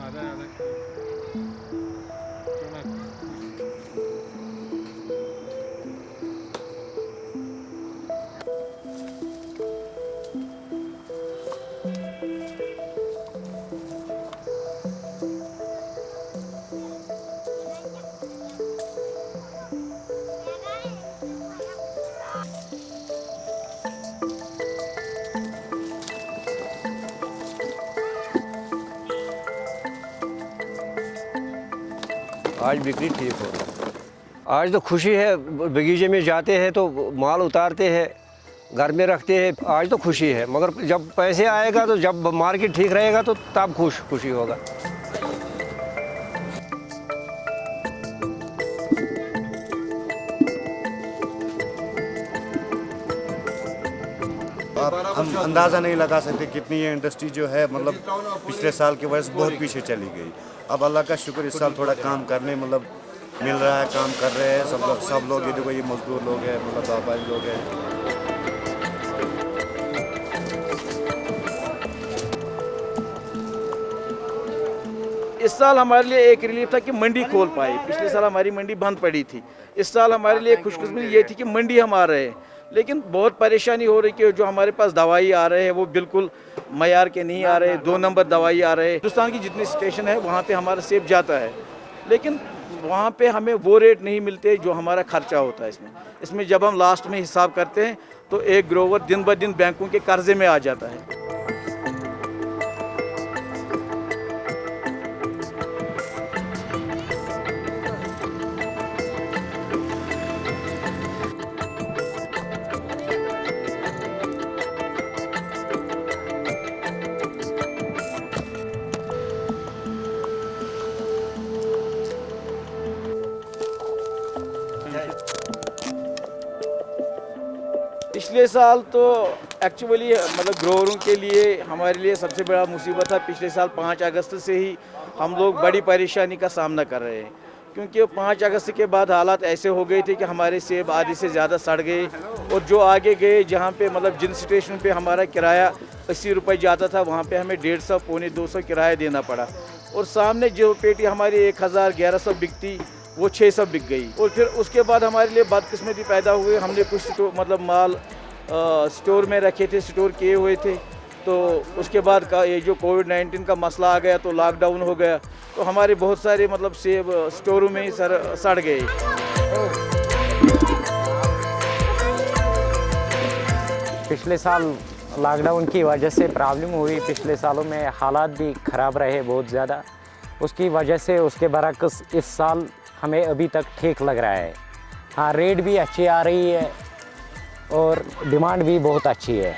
आधा आधा चुना। आज बिक्री ठीक हो रही है। आज तो खुशी है, बगीचे में जाते हैं तो माल उतारते हैं, घर में रखते हैं। आज तो खुशी है, मगर जब पैसे आएगा तो जब मार्केट ठीक रहेगा तो तब खुशी होगा। आप हम अंदाज़ा नहीं लगा सकते कितनी ये इंडस्ट्री जो है मतलब पिछले साल की वजह से बहुत पीछे चली गई। अब अल्लाह का शुक्र इस साल थोड़ा काम करने मतलब मिल रहा है, काम कर रहे हैं सब लोग। ये देखो ये मजदूर लोग हैं, मतलब व्यापारी लोग हैं। इस साल हमारे लिए एक रिलीफ था कि मंडी खोल पाए। पिछले साल हमारी मंडी बंद पड़ी थी। इस साल हमारे लिए खुशकिस्मती ये थी कि मंडी हम आ रहे हैं, लेकिन बहुत परेशानी हो रही कि जो हमारे पास दवाई आ रहे हैं वो बिल्कुल मयार के नहीं आ रहे, 2 नंबर दवाई आ रहे हैं। हिंदुस्तान की जितनी स्टेशन है वहाँ पे हमारा सेब जाता है, लेकिन वहाँ पे हमें वो रेट नहीं मिलते जो हमारा खर्चा होता है। इसमें जब हम लास्ट में हिसाब करते हैं तो एक ग्रोवर दिन ब दिन बैंकों के कर्जे में आ जाता है। पिछले साल तो एक्चुअली मतलब ग्रोवरों के लिए हमारे लिए सबसे बड़ा मुसीबत था। पिछले साल 5 अगस्त से ही हम लोग बड़ी परेशानी का सामना कर रहे हैं, क्योंकि 5 अगस्त के बाद हालात ऐसे हो गए थे कि हमारे सेब आधे से ज़्यादा सड़ गए, और जो आगे गए जहाँ पे मतलब जिन स्टेशन पे हमारा किराया 80 रुपये जाता था वहाँ पे हमें 150 पौने 200 किराया देना पड़ा, और सामने जो पेटी हमारी 1000-1100 बिकती वो 600 बिक गई। और फिर उसके बाद हमारे लिए बदकिस्मती पैदा हुई। हमने कुछ मतलब माल स्टोर में रखे थे, स्टोर किए हुए थे, तो उसके बाद का ये जो कोविड-19 का मसला आ गया तो लॉकडाउन हो गया, तो हमारे बहुत सारे मतलब सेब स्टोरों में ही सड़ गए। पिछले साल लॉकडाउन की वजह से प्रॉब्लम हुई। पिछले सालों में हालात भी ख़राब रहे बहुत ज़्यादा, उसकी वजह से उसके बरक्स इस साल हमें अभी तक ठीक लग रहा है। हाँ, रेट भी अच्छी आ रही है और डिमांड भी बहुत अच्छी है।